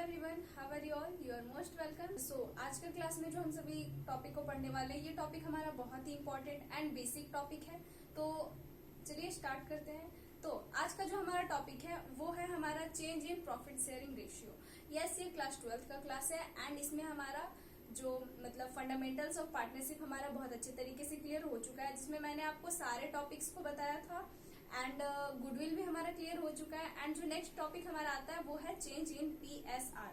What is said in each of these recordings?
Everyone, how are you all? You are most welcome. So आज का class में जो हम सभी टॉपिक को पढ़ने वाले हैं, ये टॉपिक हमारा बहुत ही इंपॉर्टेंट एंड बेसिक टॉपिक है। तो चलिए स्टार्ट करते हैं। तो आज का जो हमारा टॉपिक है वो है हमारा change in profit sharing ratio. Yes, ये क्लास 12th का क्लास है एंड इसमें हमारा जो मतलब फंडामेंटल्स ऑफ पार्टनरशिप हमारा बहुत अच्छे तरीके से क्लियर हो चुका है, जिसमें मैंने आपको सारे टॉपिक्स को बताया था एंड गुडविल भी हमारा क्लियर हो चुका है। एंड जो नेक्स्ट टॉपिक हमारा आता है वो है change in PSR,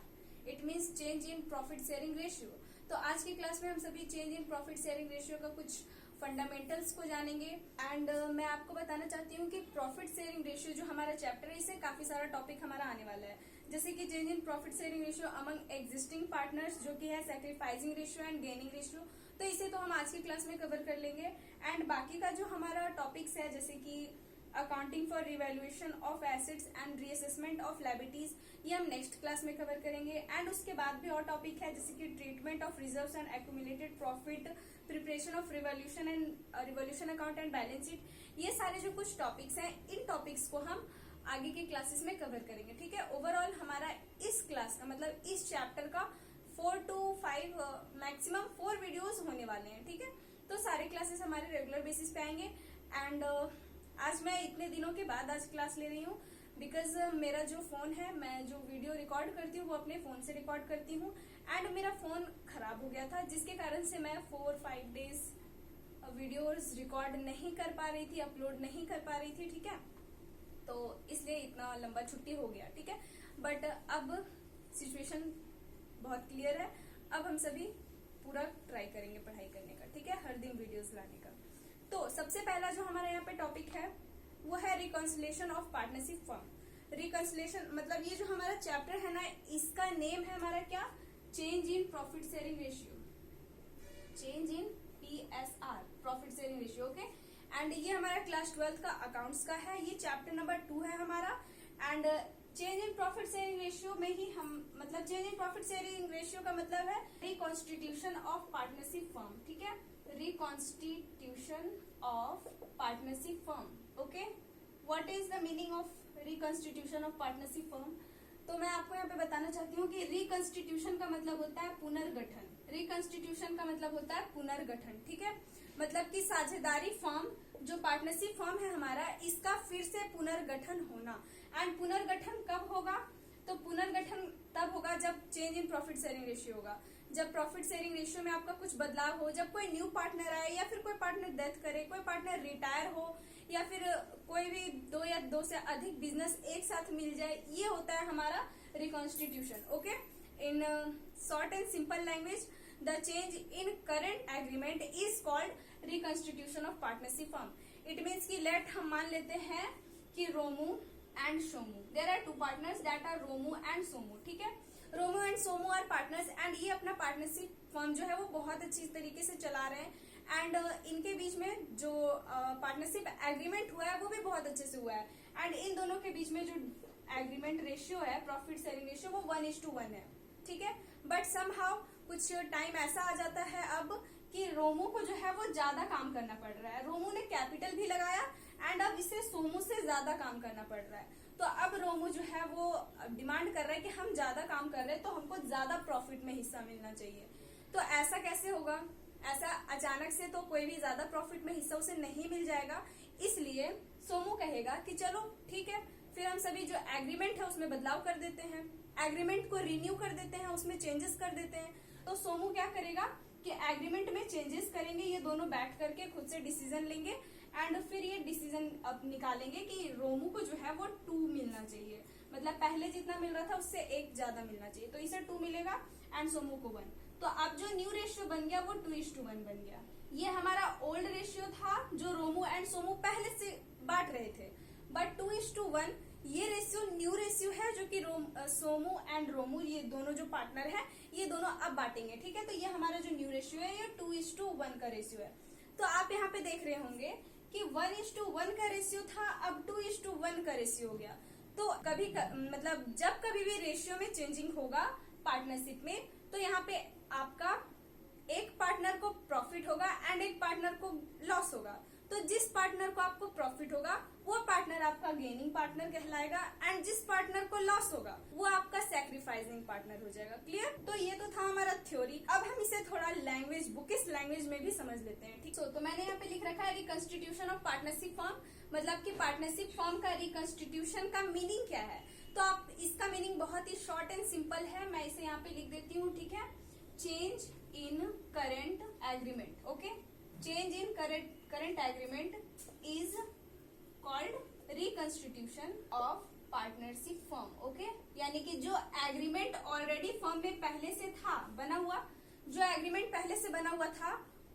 it means change in profit sharing ratio. तो आज की क्लास में हम सभी change in profit sharing ratio का कुछ फंडामेंटल्स को जानेंगे एंड मैं आपको बताना चाहती हूँ कि प्रॉफिट शेयरिंग रेशियो जो हमारा चैप्टर है, इससे काफी सारा टॉपिक हमारा आने वाला है, जैसे कि change in profit sharing ratio among existing partners, जो कि है sacrificing ratio and gaining ratio. तो इसे तो हम आज की क्लास में कवर कर लेंगे एंड बाकी का जो हमारा टॉपिक्स है, जैसे कि accounting for revaluation of assets and reassessment of liabilities, ये हम नेक्स्ट क्लास में कवर करेंगे। एंड उसके बाद भी और टॉपिक है, जैसे कि treatment of reserves and accumulated profit, preparation of revolution and revolution account and balance sheet. ये सारे जो कुछ टॉपिक्स हैं, इन टॉपिक्स को हम आगे के क्लासेस में कवर करेंगे। ठीक है, ओवरऑल हमारा इस क्लास का मतलब इस चैप्टर का 4 to 5 मैक्सिमम 4 वीडियोस होने वाले हैं। ठीक है, तो सारे क्लासेस हमारे रेगुलर बेसिस पे आएंगे एंड आज मैं इतने दिनों के बाद आज क्लास ले रही हूँ बिकॉज मेरा जो फोन है, मैं जो वीडियो रिकॉर्ड करती हूँ वो अपने फोन से रिकॉर्ड करती हूँ एंड मेरा फोन खराब हो गया था, जिसके कारण से मैं 4-5 डेज वीडियोस रिकॉर्ड नहीं कर पा रही थी, अपलोड नहीं कर पा रही थी। ठीक है, तो इसलिए इतना लंबा छुट्टी हो गया। ठीक है, बट अब सिचुएशन बहुत क्लियर है, अब हम सभी पूरा ट्राई करेंगे पढ़ाई करने का। ठीक है, हर दिन वीडियोस लाने का। तो सबसे पहला जो हमारा यहाँ पे टॉपिक है वो है reconciliation of partnership firm. Reconciliation मतलब ये जो हमारा चैप्टर है ना, इसका नेम है हमारा क्या, change in profit sharing ratio, change in PSR, profit sharing ratio. Okay, and ये हमारा क्लास 12th का अकाउंट्स का है, ये चैप्टर नंबर 2 है हमारा। And change in profit sharing ratio में ही हम मतलब change in profit sharing ratio का मतलब है रिकॉन्स्टिट्यूशन ऑफ पार्टनरशिप फर्म। ठीक है, reconstitution of partnership firm. Okay, what is the meaning of reconstitution of partnership firm? तो मैं आपको यहाँ पे बताना चाहती हूँ कि रिकॉन्स्टिट्यूशन का मतलब होता है पुनर्गठन। रिकॉन्स्टिट्यूशन का मतलब होता है पुनर्गठन। ठीक है, मतलब कि साझेदारी फर्म जो पार्टनरशिप फर्म है हमारा, इसका फिर से पुनर्गठन होना। एंड पुनर्गठन कब होगा? तो पुनर्गठन तब होगा जब change in profit sharing ratio होगा, जब प्रॉफिट शेयरिंग रेशियो में आपका कुछ बदलाव हो, जब कोई न्यू पार्टनर आए या फिर कोई पार्टनर डेथ करे, कोई पार्टनर रिटायर हो या फिर कोई भी 2 या 2 से अधिक बिजनेस एक साथ मिल जाए, ये होता है हमारा reconstitution. Okay, in short and simple language, the change in current agreement is called reconstitution of partnership firm. It means की लेट हम मान लेते हैं कि Romu and Somu, there are 2 partners that are Romu and Somu. ठीक है, Romu and Somu are partners and ये अपना पार्टनरशिप फर्म जो है वो बहुत अच्छी तरीके से चला रहे हैं एंड इनके बीच में जो पार्टनरशिप एग्रीमेंट हुआ है वो भी बहुत अच्छे से हुआ है एंड इन दोनों के बीच में जो एग्रीमेंट रेशियो है, प्रॉफिट शेयरिंग रेशियो, वो 1:1 है। ठीक है, बट समहाउ कुछ टाइम ऐसा आ जाता है अब कि रोमू को जो है वो ज्यादा काम करना पड़ रहा है, रोमू ने कैपिटल भी लगाया एंड अब इसे सोमू से ज्यादा काम करना पड़ रहा है। तो अब रोमू जो है वो डिमांड कर रहा है कि हम ज्यादा काम कर रहे हैं तो हमको ज्यादा प्रॉफिट में हिस्सा मिलना चाहिए। तो ऐसा कैसे होगा? ऐसा अचानक से तो कोई भी ज्यादा प्रॉफिट में हिस्सा उसे नहीं मिल जाएगा, इसलिए सोमू कहेगा कि चलो ठीक है, फिर हम सभी जो एग्रीमेंट है उसमें बदलाव कर देते हैं, एग्रीमेंट को रिन्यू कर देते हैं, उसमें चेंजेस कर देते हैं। तो सोमू क्या करेगा कि एग्रीमेंट में चेंजेस करेंगे, ये दोनों बैठ करके खुद से डिसीजन लेंगे एंड फिर ये डिसीजन अब निकालेंगे कि रोमू को जो है वो 2 मिलना चाहिए, मतलब पहले जितना मिल रहा था उससे 1 ज्यादा मिलना चाहिए, तो इसे 2 मिलेगा एंड सोमू को 1। तो अब जो न्यू रेशियो बन गया वो 2:1 बन गया। ये हमारा ओल्ड रेशियो था जो रोमू एंड सोमू पहले से बांट रहे थे, बट 2:1 ये रेशियो न्यू रेशियो है जो कि सोमू एंड रोमू, ये दोनों जो पार्टनर है, ये दोनों अब बांटेंगे। ठीक है, तो ये हमारा जो न्यू रेशियो है ये 2:1 का रेशियो है। तो आप यहाँ पे देख रहे होंगे कि 1:1 का रेशियो था, अब 2:1 का रेशियो हो गया। तो मतलब जब कभी भी रेशियो में चेंजिंग होगा पार्टनरशिप में, तो यहाँ पे आपका एक पार्टनर को प्रॉफिट होगा एंड एक पार्टनर को लॉस होगा। तो जिस पार्टनर को आपको प्रॉफिट होगा वो पार्टनर आपका गेनिंग पार्टनर कहलाएगा एंड जिस पार्टनर को लॉस होगा वो आपका सैक्रिफाइस सैक्रिफाइसिंग पार्टनर हो जाएगा। क्लियर? तो ये तो था हमारा थ्योरी। अब हम इसे थोड़ा लैंग्वेज, बुकिश लैंग्वेज में भी समझ लेते हैं। ठीक, तो मैंने यहाँ पे लिख रखा है रिकंस्टिट्यूशन ऑफ पार्टनरशिप फॉर्म, मतलब कि पार्टनरशिप फॉर्म का रिकंस्टिट्यूशन का मीनिंग क्या है। तो आप इसका मीनिंग बहुत ही शॉर्ट एंड सिंपल है, मैं इसे यहाँ पे लिख देती हूँ। ठीक है, change in current agreement. Okay, change in current agreement is called reconstitution of partnership firm. Okay, यानी कि जो एग्रीमेंट ऑलरेडी फर्म में पहले से था बना हुआ, जो एग्रीमेंट पहले से बना हुआ था,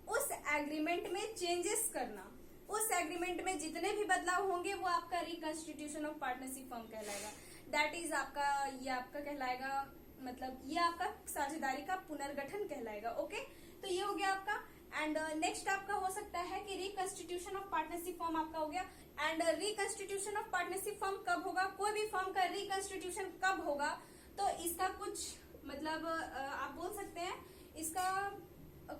उस एग्रीमेंट में चेंजेस करना, उस एग्रीमेंट में जितने भी बदलाव होंगे वो आपका रिकंस्टिट्यूशन ऑफ पार्टनरशिप फर्म कहलाएगा। दैट इज आपका, ये आपका कहलाएगा, मतलब ये आपका साझेदारी का पुनर्गठन कहलाएगा। ओके, तो ये हो गया आपका। एंड नेक्स्ट आपका हो सकता है कि रिकंस्टिट्यूशन ऑफ पार्टनरशिप फॉर्म आपका हो गया। And reconstitution of partnership form कब होगा, कोई भी फॉर्म का रिकंस्टिट्यूशन कब होगा, तो इसका कुछ मतलब आप बोल सकते हैं इसका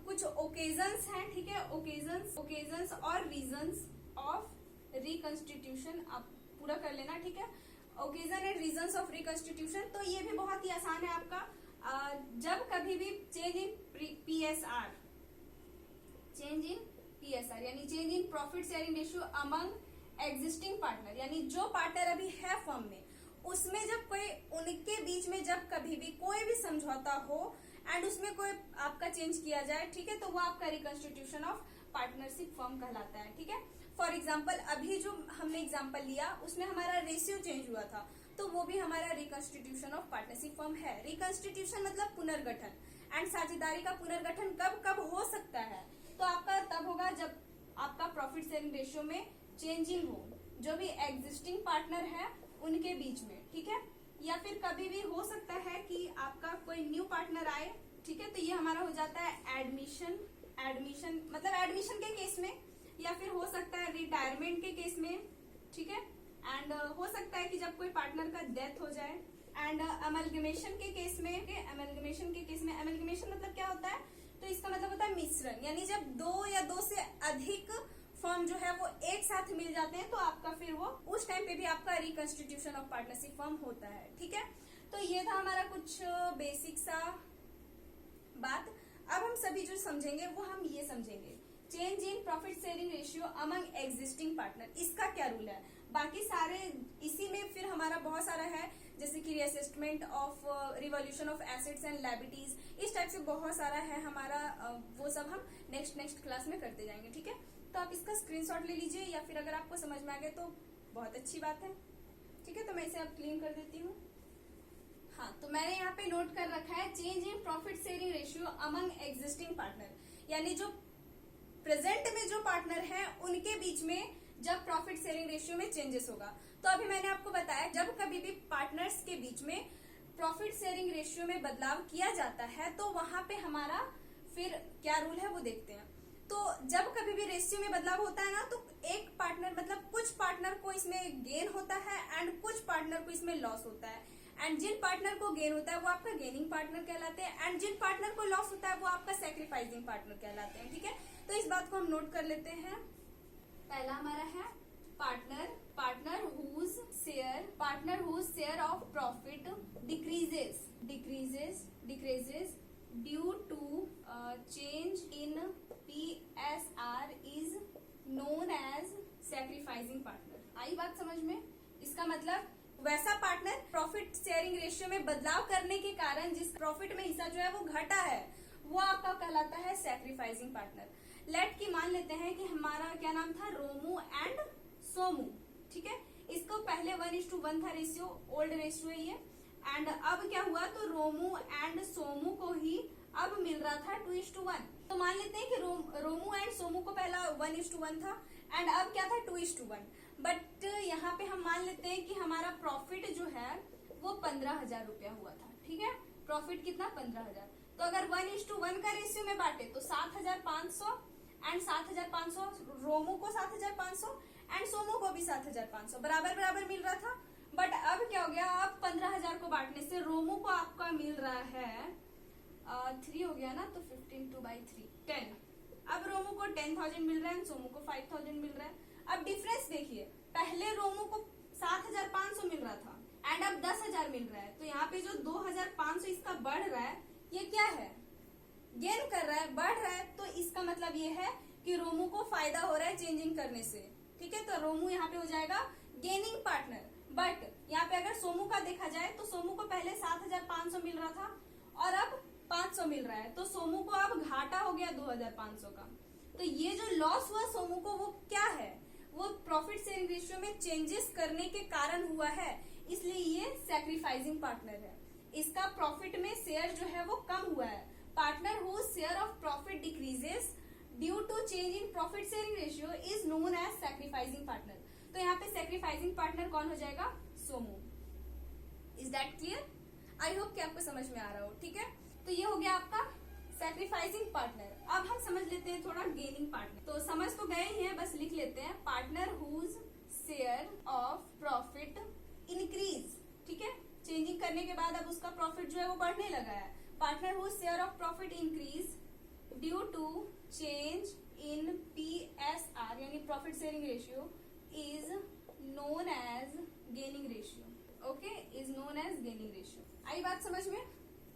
कुछ ओकेजन्स हैं। ठीक है, ओकेजन्स और रीजंस ऑफ रिकंस्टिट्यूशन आप पूरा कर लेना। ठीक है, occasion and reasons of reconstitution, तो ये भी बहुत ही आसान है आपका। जब कभी भी change in PSR, change in PSR यानी change in profit sharing ratio among existing partner, यानी जो पार्टनर अभी है फर्म में, उसमें जब कोई, उनके बीच में जब कभी भी कोई भी समझौता हो एंड उसमें कोई आपका चेंज किया जाए, ठीक है, तो वो आपका रिकंस्टिट्यूशन ऑफ पार्टनरशिप फर्म कहलाता है। ठीक है, फॉर एग्जाम्पल अभी जो हमने एग्जाम्पल लिया उसमें हमारा रेशियो चेंज हुआ था, तो वो भी हमारा रिकंस्टिट्यूशन ऑफ पार्टनरशिप फर्म है। रिकंस्टिट्यूशन मतलब पुनर्गठन, एंड साझेदारी का पुनर्गठन कब कब हो सकता है, तो आपका तब होगा जब आपका प्रॉफिट शेयरिंग रेशियो में चेंजिंग हो, जो भी एग्जिस्टिंग पार्टनर है उनके बीच में। ठीक है, या फिर कभी भी हो सकता है कि आपका कोई न्यू पार्टनर आए। ठीक है, तो ये हमारा हो जाता है एडमिशन मतलब एडमिशन के केस में, या फिर हो सकता है रिटायरमेंट के केस में। ठीक है, एंड हो सकता है कि जब कोई पार्टनर का डेथ हो जाए। एंड अमलगमेशन के केस में, अमलगमेशन मतलब क्या होता है, तो इसका मतलब होता है मिश्रण, यानी जब दो या दो से अधिक फर्म जो है वो एक साथ मिल जाते हैं, तो आपका फिर वो उस टाइम पे भी आपका रिकंस्टिट्यूशन ऑफ पार्टनरशिप फर्म होता है। ठीक है, तो ये था हमारा कुछ बेसिक सा बात। अब हम सभी जो समझेंगे वो हम ये समझेंगे, change in profit sharing ratio among existing partner, इसका क्या रूल है। बाकी सारे इसी में फिर हमारा बहुत सारा है, जैसे कि reassessment of revolution of assets and liabilities, इस टाइप से बहुत सारा है हमारा। वो सब हम नेक्स्ट क्लास में करते जाएंगे। ठीक है, तो आप इसका स्क्रीनशॉट ले लीजिए, या फिर अगर आपको समझ में आ गया तो बहुत अच्छी बात है। ठीक है, तो मैं इसे अब क्लीन कर देती हूँ। हाँ, तो मैंने यहाँ पे नोट कर रखा है change in profit sharing ratio among existing partner, यानी जो प्रेजेंट में जो पार्टनर है उनके बीच में जब प्रॉफिट शेयरिंग रेशियो में चेंजेस होगा। तो अभी मैंने आपको बताया जब कभी भी पार्टनर्स के बीच में प्रॉफिट शेयरिंग रेशियो में बदलाव किया जाता है, तो वहां पे हमारा फिर क्या रूल है वो देखते हैं। तो जब कभी भी रेशियो में बदलाव होता है ना, तो एक पार्टनर मतलब कुछ पार्टनर को इसमें गेन होता है एंड कुछ पार्टनर को इसमें लॉस होता है। एंड जिन पार्टनर को गेन होता है वो आपका गेनिंग पार्टनर कहलाते हैं, एंड जिन पार्टनर को लॉस होता है वो आपका सैक्रिफाइसिंग पार्टनर कहलाते हैं। ठीक है, तो इस बात को हम नोट कर लेते हैं। पहला हमारा है partner whose share of profit decreases due to change in PSR is known as sacrificing partner. आई बात समझ में? इसका मतलब वैसा पार्टनर प्रॉफिट शेयरिंग रेशियो में बदलाव करने के कारण जिस प्रॉफिट में हिस्सा जो है वो घटा है, वो आपका कहलाता है सैक्रिफाइसिंग पार्टनर। लेट की मान लेते हैं कि हमारा क्या नाम था, रोमू एंड सोमू। ठीक है, इसको पहले 1:1 था रेशियो, ओल्ड रेशियो है ये। एंड अब क्या हुआ, तो रोमू एंड सोमू को ही अब मिल रहा था 2:1। तो मान लेते हैं कि रोमू एंड सोमू को पहला 1:1 था एंड अब क्या था 2:1। बट यहाँ पे हम मान लेते हैं कि हमारा प्रॉफिट जो है वो 15,000 रुपया हुआ था। ठीक है, प्रॉफिट कितना, 15,000। तो अगर 1:1 का रेशियो में बांटे तो 7,500 एंड 7,500, रोमू को 7,500 एंड सोमू को भी 7,500 बराबर मिल रहा था। बट अब क्या हो गया, अब 15,000 को बांटने से रोमू को आपका मिल रहा है 3 हो गया ना, तो 15 2/3 10। अब रोमू को 10,000 मिल रहा है, सोमू को 5,000 मिल रहा है। अब डिफरेंस देखिए, पहले रोमू को 7,500 मिल रहा था एंड अब 10,000 मिल रहा है, तो यहाँ पे जो 2,000 रहा है, ये क्या है, गेन कर रहा है, बढ़ रहा है, तो इसका मतलब ये है कि रोमू को फायदा हो रहा है चेंजिंग करने से। ठीक है, तो रोमू यहाँ पे हो जाएगा गेनिंग पार्टनर। बट यहाँ पे अगर सोमू का देखा जाए तो सोमू को पहले 7,500 मिल रहा था और अब 500 मिल रहा है, तो सोमू को अब घाटा हो गया 2,500 का। तो ये जो लॉस हुआ सोमू को, वो क्या है, वो प्रॉफिट शेयरिंग रेशियो में चेंजेस करने के कारण हुआ है, इसलिए ये सैक्रिफाइसिंग पार्टनर है। इसका प्रॉफिट में शेयर जो है वो कम हुआ है। Partner whose share of profit decreases due to change in profit sharing ratio is known as sacrificing partner. तो यहाँ पे सैक्रिफाइसिंग पार्टनर कौन हो जाएगा, Somu. Is that clear? I hope कि आपको समझ में आ रहा हो। ठीक है, तो ये हो गया आपका सैक्रिफाइसिंग पार्टनर। अब हम समझ लेते हैं थोड़ा गेनिंग पार्टनर। तो समझ तो गए ही हैं, बस लिख लेते हैं। Partner whose share of profit increase. ठीक है, चेंजिंग करने के बाद अब उसका प्रॉफिट जो है वो बढ़ने लगा है। Partner whose share of profit increase due to change in PSR यानी profit sharing ratio is known as gaining ratio. Okay, is known as gaining ratio. आई बात समझ में?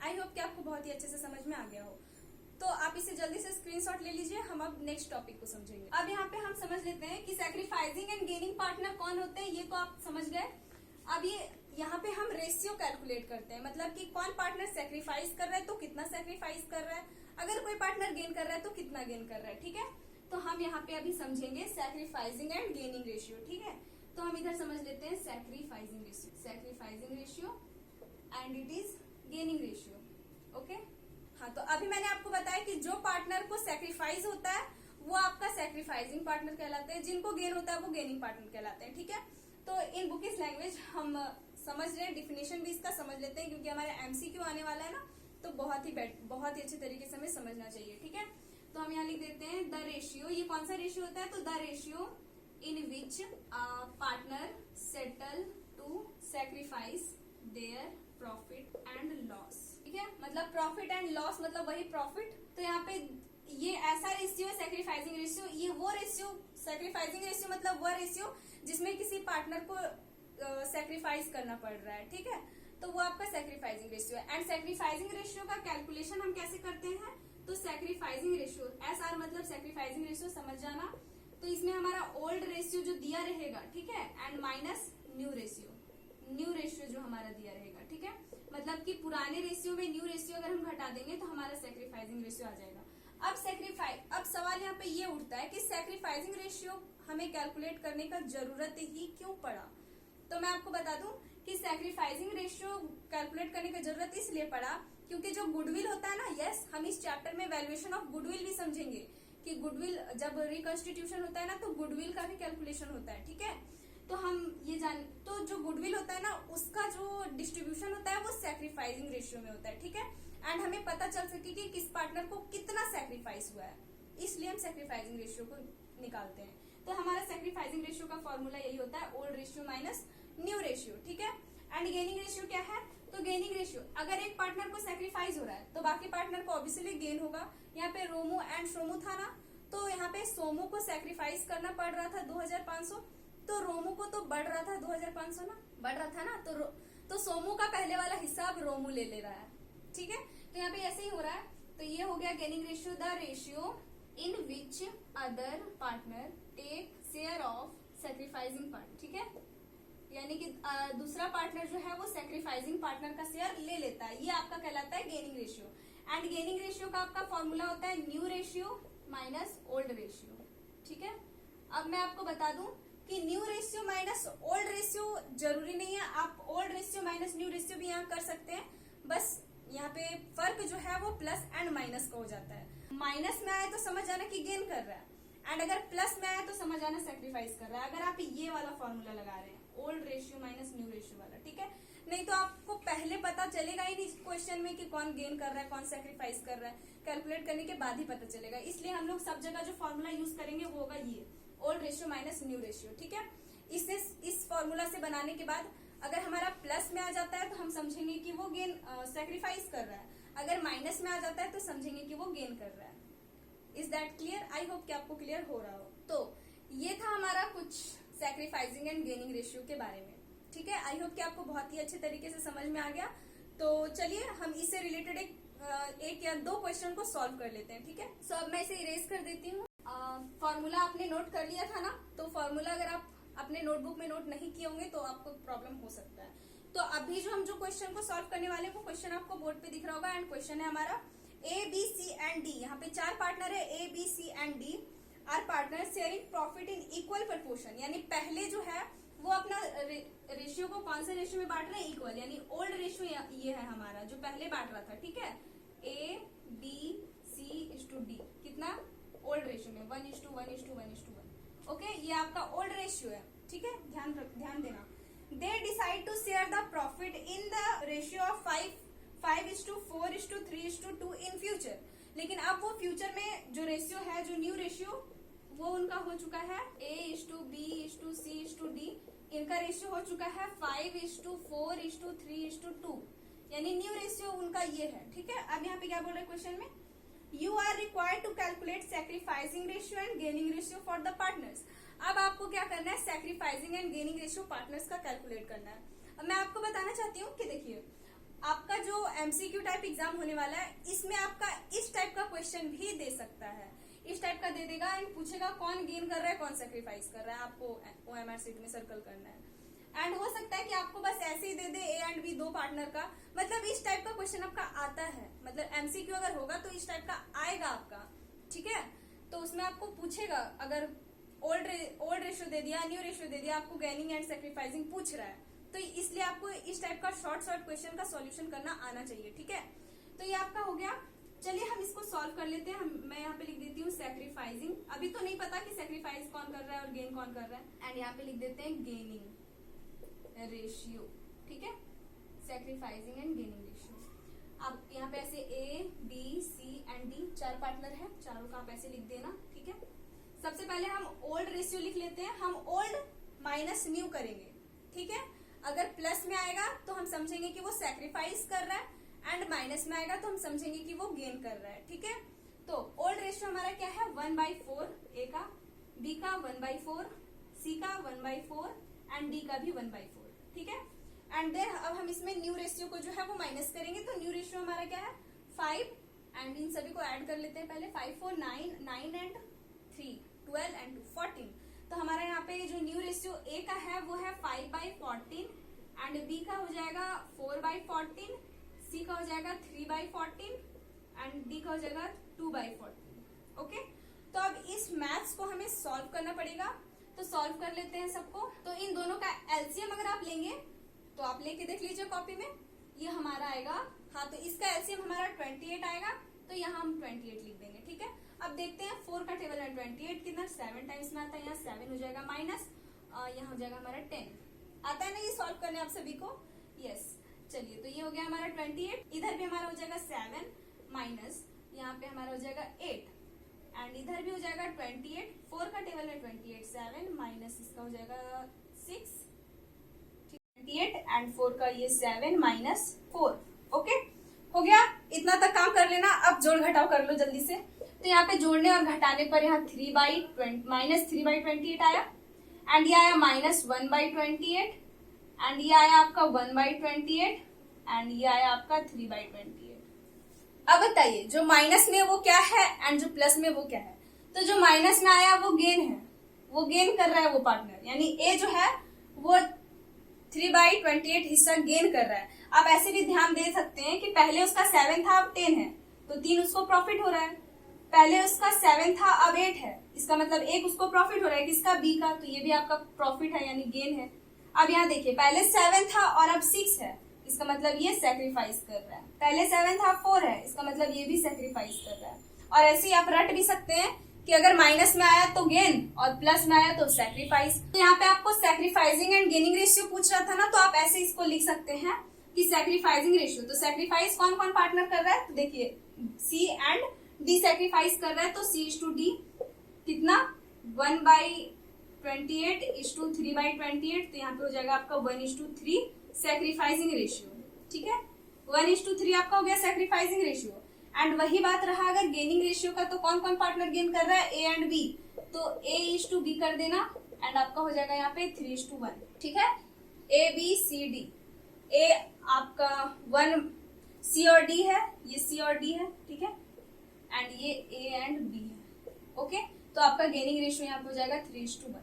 आई होप कि आपको बहुत ही अच्छे से समझ में आ गया हो। तो आप इसे जल्दी से स्क्रीनशॉट ले लीजिए, हम अब नेक्स्ट टॉपिक को समझेंगे। अब यहाँ पे हम समझ लेते हैं कि सैक्रिफाइसिंग एंड गेनिंग पार्टनर कौन होते हैं, ये तो आप समझ गए। अब ये यहाँ पे हम रेशियो कैलकुलेट करते हैं, मतलब कि कौन पार्टनर सैक्रिफाइस कर रहा है तो कितना सैक्रिफाइस कर रहा है, अगर कोई पार्टनर गेन कर रहा है तो कितना गेन कर रहा है। ठीक है, तो हम यहाँ पे अभी समझेंगे सैक्रिफाइसिंग एंड गेनिंग रेशियो। ठीक है, तो हम इधर समझ लेते हैं sacrificing ratio and it is gaining ratio. Okay, हाँ, तो अभी मैंने आपको बताया कि जो पार्टनर को सैक्रिफाइस होता है वो आपका सैक्रिफाइसिंग पार्टनर कहलाते हैं, जिनको गेन होता है वो गेनिंग पार्टनर कहलाते हैं। ठीक है, तो इन बुकिश लैंग्वेज हम समझ रहे हैं, डिफिनेशन भी इसका समझ लेते हैं क्योंकि हमारा MCQ आने वाला है ना, तो बहुत ही अच्छे तरीके से हमें समझना चाहिए। ठीक है, तो हम यहाँ लिख देते हैं द रेशियो। ये कौन सा रेशियो होता है, तो the ratio in which partner settle to sacrifice their profit and loss. ठीक है, मतलब प्रॉफिट एंड लॉस मतलब वही प्रॉफिट। तो यहाँ पे ये ऐसा रेशियो है सैक्रिफाइसिंग रेशियो, ये वो रेशियो, सैक्रिफाइसिंग रेशियो मतलब वो रेशियो जिसमें किसी पार्टनर को सैक्रिफाइस करना पड़ रहा है। ठीक है, तो वो आपका सैक्रिफाइसिंग रेशियो है। एंड सैक्रिफाइसिंग रेशियो का कैलकुलेशन हम कैसे करते हैं, तो सैक्रिफाइसिंग रेशियो SR मतलब सैक्रिफाइसिंग रेशियो, समझ जाना। तो इसमें हमारा ओल्ड रेशियो जो दिया रहेगा, ठीक है, एंड माइनस न्यू रेशियो जो हमारा दिया रहेगा। ठीक है, मतलब कि पुराने रेशियो में न्यू रेशियो अगर हम घटा देंगे तो हमारा सैक्रिफाइसिंग रेशियो आ जाएगा। अब सवाल यहाँ पे ये उठता है कि सैक्रिफाइसिंग रेशियो हमें कैलकुलेट करने का जरूरत ही क्यों पड़ा। तो मैं आपको बता दूं कि सैक्रिफाइसिंग रेशियो कैलकुलेट करने का जरूरत इसलिए पड़ा क्योंकि जो गुडविल होता है ना, यस, हम इस चैप्टर में वैल्यूएशन ऑफ गुडविल भी समझेंगे कि गुडविल जब रिकॉन्स्टिट्यूशन होता है ना तो गुडविल का भी कैलकुलेशन होता है। ठीक है, तो हम ये तो जो गुडविल होता है ना उसका जो डिस्ट्रीब्यूशन होता है वो सैक्रिफाइसिंग रेशियो में होता है। ठीक है, एंड हमें पता चल सके कि किस पार्टनर को कितना सैक्रिफाइस हुआ है, इसलिए हम सैक्रिफाइसिंग रेशियो को निकालते हैं। तो हमारा सैक्रिफाइसिंग रेशियो का फॉर्मूला यही होता है, old ratio minus new ratio. ठीक है, एंड गेनिंग रेशियो क्या है, तो गेनिंग रेशियो अगर एक पार्टनर को सैक्रिफाइस हो रहा है तो बाकी पार्टनर को ऑब्वियसली गेन होगा। यहाँ पे रोमू एंड सोमू था ना, तो यहाँ पे सोमू को सैक्रिफाइस करना पड़ रहा था 2,500, तो रोमू को तो बढ़ रहा था 2,500 ना, बढ़ रहा था ना, तो सोमू का पहले वाला हिस्सा अब रोमू ले रहा है। ठीक है, तो यहाँ पे ऐसे ही हो रहा है। तो ये हो गया gaining ratio, the ratio in which other partner take share of sacrificing partner. ठीक है, यानी कि दूसरा पार्टनर जो है वो सैक्रिफाइसिंग पार्टनर का शेयर ले लेता है, ये आपका कहलाता है gaining ratio. And gaining ratio का आपका फॉर्मूला होता है new ratio minus old ratio. ठीक है, अब मैं आपको बता दूं कि new ratio minus old ratio जरूरी नहीं है, आप old ratio minus new ratio भी यहाँ कर सकते हैं, बस यहाँ पे फर्क जो है वो प्लस एंड माइनस का हो जाता है। माइनस में आए तो समझ आना कि गेन कर रहा है, एंड अगर प्लस में आए तो समझ आना सैक्रिफाइस कर रहा है, अगर आप ये वाला फॉर्मूला लगा रहे हैं, old ratio minus new ratio वाला। ठीक है, नहीं तो आपको पहले पता चलेगा ही नहीं क्वेश्चन में कि कौन गेन कर रहा है कौन सैक्रिफाइस कर रहा है, कैलकुलेट करने के बाद ही पता चलेगा। इसलिए हम लोग सब जगह जो फॉर्मूला यूज करेंगे वो होगा ये old ratio minus new ratio. ठीक है, इस फॉर्मूला से बनाने के बाद अगर हमारा प्लस में आ जाता है तो हम समझेंगे कि वो गेन सैक्रिफाइस कर रहा है, अगर माइनस में आ जाता है तो समझेंगे कि वो गेन कर रहा है। Is that clear? I hope कि आपको क्लियर हो रहा हो। तो ये था हमारा कुछ सैक्रिफाइसिंग एंड गेनिंग रेशियो के बारे में। ठीक है, आई होप कि आपको बहुत ही अच्छे तरीके से समझ में आ गया। तो चलिए हम इससे रिलेटेड एक या दो क्वेश्चन को सॉल्व कर लेते हैं, ठीक है। सो अब मैं इसे इरेज कर देती हूँ। फॉर्मूला आपने नोट कर लिया था ना, तो फॉर्मूला अगर आप अपने नोटबुक में नोट नहीं किए होंगे तो आपको प्रॉब्लम हो सकता है। तो अभी जो हम जो क्वेश्चन को सॉल्व करने वाले हैं वो क्वेश्चन आपको बोर्ड पे दिख रहा होगा, एंड क्वेश्चन है हमारा A B C and D. यहाँ पे 4 पार्टनर है, A B C and D are partner sharing profit in equal proportion. यानी पहले जो है वो अपना रेशियो को कौन से रेशियो में बांट रहे हैं, इक्वल, यानी ओल्ड रेशियो ये है हमारा जो पहले बांट रहा था, ठीक है। A B C is to D कितना ओल्ड रेशियो में 1:1:1:1। ओके, ये आपका ओल्ड रेशियो है, ठीक है। ध्यान देना। They decide to share the profit in the ratio of 5:4:3:2 in future. लेकिन अब वो फ्यूचर में जो रेशियो है, जो न्यू रेशियो, वो उनका हो चुका है A:B:C:D। इनका रेशियो हो चुका है 5:4:3:2, यानी न्यू रेशियो उनका ये है, ठीक है। अब यहाँ पे क्या बोल रहे हैं क्वेश्चन में, you are required to calculate sacrificing ratio and gaining ratio for the partners. अब आपको क्या करना है, sacrificing and gaining ratio partners का कैलकुलेट करना है। अब मैं आपको बताना चाहती हूँ कि देखिए, आपका जो एमसीक्यू टाइप एग्जाम होने वाला है, इसमें आपका इस टाइप का क्वेश्चन भी दे सकता है, इस टाइप का दे देगा एंड पूछेगा कौन गेन कर रहा है, कौन सैक्रिफाइस कर रहा है, आपको ओएमआर शीट में सर्कल करना है। एंड हो सकता है कि आपको बस ऐसे ही दे दे ए एंड बी, 2 पार्टनर का, मतलब इस टाइप का क्वेश्चन आपका आता है। मतलब एमसीक्यू अगर होगा तो इस टाइप का आएगा आपका, ठीक है। तो उसमें आपको पूछेगा, अगर ओल्ड रेशियो दे दिया, न्यू रेशियो दे दिया, आपको गेनिंग एंड सैक्रिफाइसिंग पूछ रहा है, तो इसलिए आपको इस टाइप का शॉर्ट क्वेश्चन का सॉल्यूशन करना आना चाहिए, ठीक है। तो ये आपका हो गया। चलिए हम इसको सॉल्व कर लेते हैं। मैं यहाँ पे लिख देती हूँ सैक्रिफाइसिंग। अभी तो नहीं पता कि सैक्रिफाइस कौन कर रहा है और गेन कौन कर रहा है, एंड यहाँ पे लिख देते हैं गेनिंग रेशियो, ठीक है। Sacrificing and gaining ratio. अब यहाँ पे ऐसे A B C and D 4 partner है, चारों का आप ऐसे लिख देना, ठीक है। सबसे पहले हम ओल्ड रेशियो लिख लेते हैं। हम ओल्ड माइनस न्यू करेंगे, ठीक है। अगर प्लस में आएगा तो हम समझेंगे कि वो सैक्रिफाइस कर रहा है, एंड माइनस में आएगा तो हम समझेंगे कि वो गेन कर रहा है, ठीक है। तो ओल्ड रेशियो हमारा क्या है, 1/4 ए का, बी का 1/4, सी का 1/4 एंड डी का भी 1/4, ठीक है। एंड देन अब हम इसमें न्यू रेशियो को जो है वो माइनस करेंगे, तो न्यू रेशियो हमारा क्या है 5, एंड इन सभी को ऐड कर लेते हैं पहले। 5 4 9 एंड 3 12 एंड 2 14। तो हमारा यहाँ पे जो न्यू रेशियो ए का है वो है 5/14, एंड बी का हो जाएगा 4/14, सी का हो जाएगा 3/14 एंड डी का हो जाएगा 2/14। ओके, तो अब इस मैथ्स को हमें सॉल्व करना पड़ेगा, तो सॉल्व कर लेते हैं सबको। तो इन दोनों का एलसीएम अगर आप लेंगे तो आप लेके देख लीजिए कॉपी में, ये हमारा आएगा, हाँ, तो इसका एलसीएम हमारा 28 आएगा, तो यहाँ हम 28 लिख देंगे, ठीक है। अब देखते हैं 4 का टेबल है, 28 कितना 7 टाइम्स में आता है, यहाँ 7 हो जाएगा माइनस, यहाँ हो जाएगा हमारा 10। आता है ना ये सॉल्व करने आप सभी को, यस। चलिए, तो ये हो गया हमारा 28, इधर भी हमारा हो जाएगा 7 माइनस, यहाँ पे हमारा हो जाएगा 8, एंड इधर भी हो जाएगा 28, 4 का टेबल है 28, 7 माइनस इसका हो जाएगा 6, 28 एंड 4 का ये 7 माइनस 4। ओके, हो गया, इतना तक काम कर लेना। अब जोड़ घटाव कर लो जल्दी से। तो यहाँ पे जोड़ने और घटाने पर यहाँ -3/28 आया, एंड ये आया -1/28, एंड ये आया आपका 1/28, एंड ये आया आपका 3/28। अब बताइए जो माइनस में वो क्या है एंड जो प्लस में वो क्या है। तो जो माइनस में आया वो गेन है, वो गेन कर रहा है वो पार्टनर, यानी ए जो है वो 3/28 हिस्सा गेन कर रहा है। आप ऐसे भी ध्यान दे सकते हैं कि पहले उसका 7 था अब 10 है, तो 3 उसको प्रॉफिट हो रहा है। पहले उसका 7 था अब 8 है, इसका मतलब 1 उसको प्रॉफिट हो रहा है, किसका, बी का, तो ये भी आपका प्रॉफिट है यानी गेन है। अब यहाँ देखिए, पहले 7 था और अब 6 है, इसका मतलब ये सैक्रिफाइस कर रहा है। पहले 7 था 4 है, इसका मतलब ये भी सैक्रिफाइस कर रहा है। और ऐसे ही आप रट भी सकते हैं कि अगर माइनस में आया तो गेन और प्लस में आया तो सैक्रिफाइस। तो यहाँ पे आपको सैक्रिफाइसिंग एंड गेनिंग रेशियो पूछ रहा था ना, तो आप ऐसे इसको लिख सकते हैं कि सैक्रिफाइसिंग रेशियो, तो सैक्रिफाइस कौन कौन पार्टनर कर रहा है, तो देखिए सी एंड डी सैक्रिफाइस कर रहा है, तो C/D कितना 1/28:3/28, तो यहाँ पे हो जाएगा आपका 1:3 सैक्रिफाइसिंग रेशियो, ठीक है। 1:3 आपका हो गया सैक्रिफाइसिंग रेशियो। एंड वही बात रहा अगर गेनिंग रेशियो का, तो कौन कौन पार्टनर गेन कर रहा है, ए एंड बी, तो A/B कर देना, एंड आपका हो जाएगा यहाँ पे 3:1, ठीक है। A B C D ए आपका 1 सी और डी है, ये सी और डी है, ठीक है, एंड ये ए एंड बी है। ओके, तो आपका गेनिंग रेशियो यहाँ पे हो जाएगा 3:1।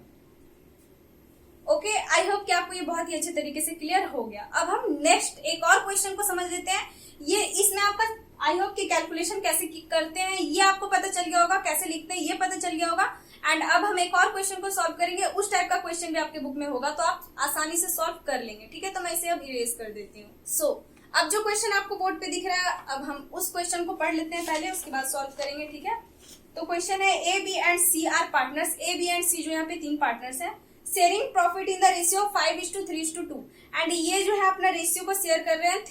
ओके, आई होप कि आपको ये बहुत ही अच्छे तरीके से क्लियर हो गया। अब हम नेक्स्ट एक और क्वेश्चन को समझ लेते हैं। ये इसमें आपका आई होप कि कैलकुलेशन कैसे करते हैं ये आपको पता चल गया होगा, कैसे लिखते हैं ये पता चल गया होगा। एंड अब हम एक और क्वेश्चन को सॉल्व करेंगे, उस टाइप का क्वेश्चन भी आपके बुक में होगा तो आप आसानी से सॉल्व कर लेंगे, ठीक है। तो मैं इसे अब इरेज कर देती हूँ। सो अब जो क्वेश्चन आपको बोर्ड पे दिख रहा है, अब हम उस क्वेश्चन को पढ़ लेते हैं पहले, उसके बाद सॉल्व करेंगे, ठीक है। तो क्वेश्चन है A B and C are partners. A B and C जो यहाँ पे 3 पार्टनर्स हैं, sharing profit in the ratio 5:3:2। And ये जो है अपना रेशियो को शेयर कर रहे हैं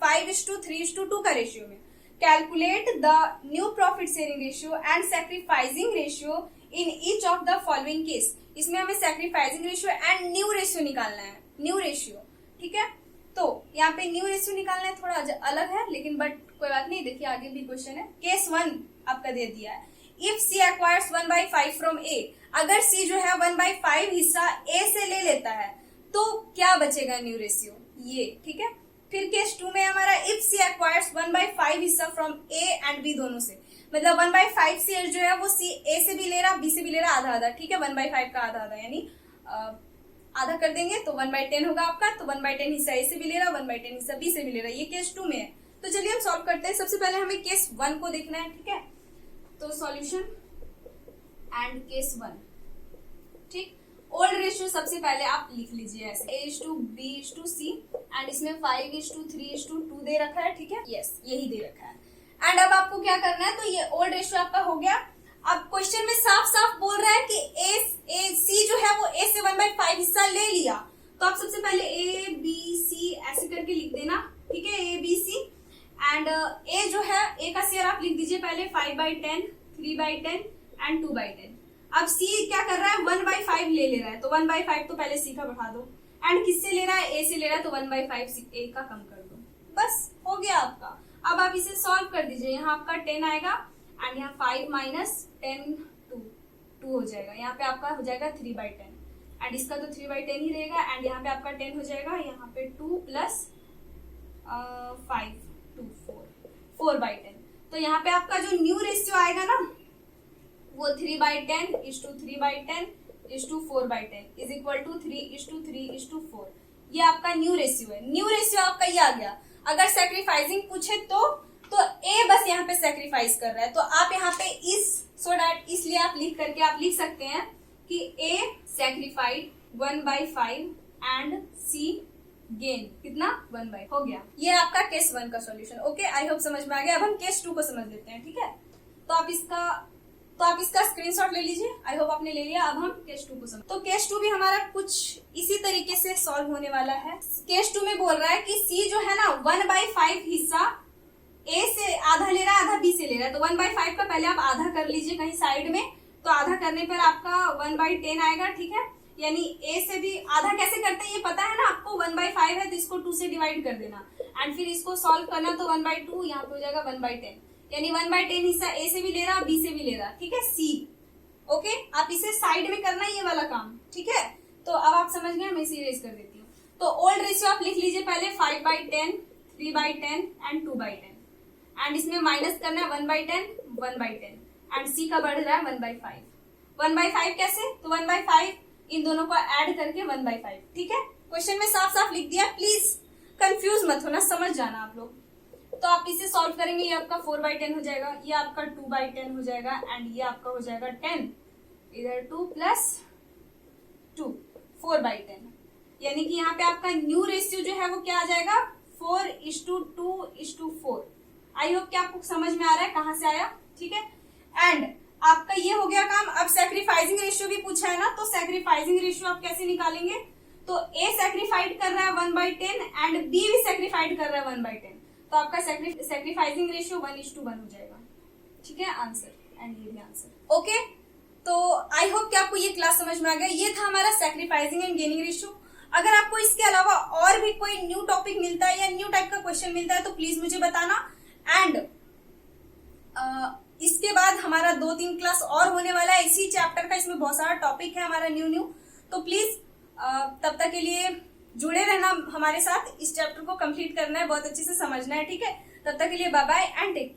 5:3:2 का रेशियो में। Calculate the new profit sharing ratio and sacrificing ratio in each of the following case. इसमें हमें sacrificing ratio and new ratio निकालना है, न्यू रेशियो, ठीक है। तो यहाँ पे न्यू रेशियो निकालना है, थोड़ा अलग है लेकिन बट कोई बात नहीं। देखिए आगे भी क्वेश्चन है, केस 1 आपका दे दिया है, इफ सी एक्वायर्स 1/5 फ्रॉम ए। अगर सी जो है 1/5 हिस्सा ए से ले लेता है तो क्या बचेगा न्यू रेशियो, ये, ठीक है। फिर केस 2 में हमारा इफ सी एक्वायर्स 1/5 हिस्सा फ्रॉम ए एंड बी, दोनों से, मतलब 1/5 शेयर जो है वो सी ए से भी ले रहा, बी से भी ले रहा, आधा आधा, ठीक है। 1/5 का आधा आधा यानी आधा कर देंगे तो 1/10 होगा आपका। तो 1/10 हिस्सा ए से भी ले रहा, 1/10 हिस्सा बी से भी ले रहा, ये केस 2 में है। तो चलिए हम सॉल्व करते हैं। सबसे पहले हमें केस 1 को देखना है, ठीक है। तो सॉल्यूशन एंड केस 1, ठीक। ओल्ड रेशियो सबसे पहले आप लिख लीजिए ऐसे, A:B:C एंड इसमें 5:3:2 दे रखा है, ठीक है, यस यही दे रखा है। एंड अब आपको क्या करना है, तो ये ओल्ड रेशियो आपका हो गया। अब क्वेश्चन में साफ साफ बोल रहा है कि सी जो है वो ए से 1/5 हिस्सा ले लिया, तो आप सबसे पहले A, B, C ऐसे करके लिख देना, ठीक है, A, B, C। एंड ए जो है, ए का शेयर आप लिख दीजिए पहले 5/10, 3/10 एंड 2/10। अब सी क्या कर रहा है, 1/5 ले रहा है, तो 1/5 तो पहले सी का बढ़ा दो। एंड किससे ले रहा है, ए से ले रहा है, तो 1/5 ए का कम कर दो, बस हो गया आपका। अब आप इसे सॉल्व कर दीजिए, यहाँ आपका 10 आएगा एंड यहाँ 5 - 10 2 हो जाएगा। यहाँ पे आपका हो जाएगा 3/10 एंड इसका तो 3/10 ही रहेगा। एंड यहाँ पे आपका 10 हो जाएगा, यहाँ पे 2 + 5 2 4/10। तो यहाँ पे आपका जो न्यू रेशियो आएगा ना वो 3/10:3/10:4/10 = 3:3:4। ये आपका न्यू रेशियो है। न्यू रेशियो आपका ये आ गया। अगर सैक्रिफाइसिंग पूछे तो ए बस यहाँ पे सैक्रिफाइस कर रहा है, तो आप यहाँ पे इसलिए आप लिख करके आप लिख सकते हैं कि ए सैक्रिफाइड 1/5 एंड सी गेन कितना 1/5 हो गया। ये आपका केस 1 का सॉल्यूशन। ओके, आई होप समझ में आ गया। अब हम केस 2 को समझ लेते हैं, ठीक है। तो आप इसका स्क्रीनशॉट ले लीजिए। आई होप आपने ले लिया। अब हम केस 2 को समझ। तो केस 2 भी हमारा कुछ इसी तरीके से सॉल्व होने वाला है। केस 2 में बोल रहा है कि सी जो है ना 1/5 हिस्सा ए से आधा ले रहा है, आधा बी से ले रहा है। तो 1/5 का पहले आप आधा कर लीजिए कहीं साइड में, तो आधा करने पर आपका 1/10 आएगा, ठीक है। यानी ए से भी आधा कैसे करते हैं ये पता है ना आपको। 1/5 है तो इसको 2 से डिवाइड कर देना एंड फिर इसको सॉल्व करना, तो 1/2 यहाँ पे हो जाएगा 1/10। यानी 1/10 हिस्सा ए से भी ले रहा, बी से भी ले रहा, ठीक है, सी। ओके, आप इसे साइड में करना ये वाला काम, ठीक है। तो अब आप समझ गए, मैं इसे इरेज कर देती हूँ। तो ओल्ड रेशियो आप लिख लीजिए पहले 5/10, 3/10 एंड 2/10 एंड इसमें माइनस करना है 1/10, 1/10 एंड सी का बढ़ रहा है 1/5। 1/5 कैसे, तो 1/5 इन दोनों को ऐड करके 1/5, ठीक है। क्वेश्चन में साफ साफ लिख दिया, प्लीज कंफ्यूज मत होना, समझ जाना आप लोग। तो आप इसे सॉल्व करेंगे, ये आपका 4/10 हो जाएगा, ये आपका 2/10 हो जाएगा एंड ये आपका हो जाएगा 10, इधर 2 + 2 4/10। यानी कि यहाँ पे आपका न्यू रेशियो जो है वो क्या आ जाएगा 4:2:4। आई होप कि आपको समझ में आ रहा है कहाँ से आया, ठीक है। एंड आपका ये हो गया काम। अब सैक्रिफाइसिंग रेशियो भी पूछा है ना, तो सैक्रिफाइसिंग रेशियो आप कैसे निकालेंगे, तो ए सैक्रिफाइड कर रहा है 1/10 एंड बी भी सैक्रिफाइड कर रहा है 1/10, तो आपका सैक्रिफाइसिंग रेशियो 1:1 हो जाएगा, ठीक है, आंसर। एंड ये भी आंसर। ओके, तो आई होप कि आपको ये क्लास समझ में आ गया। ये था हमारा सैक्रिफाइसिंग एंड गेनिंग रेशियो। अगर आपको इसके अलावा और भी कोई न्यू टॉपिक मिलता है या न्यू टाइप का क्वेश्चन मिलता है तो प्लीज मुझे बताना। एंड इसके बाद हमारा 2-3 क्लास और होने वाला है इसी चैप्टर का। इसमें बहुत सारा टॉपिक है हमारा न्यू। तो प्लीज तब तक के लिए जुड़े रहना हमारे साथ, इस चैप्टर को कंप्लीट करना है, बहुत अच्छे से समझना है, ठीक है। तब तक के लिए bye bye and take care.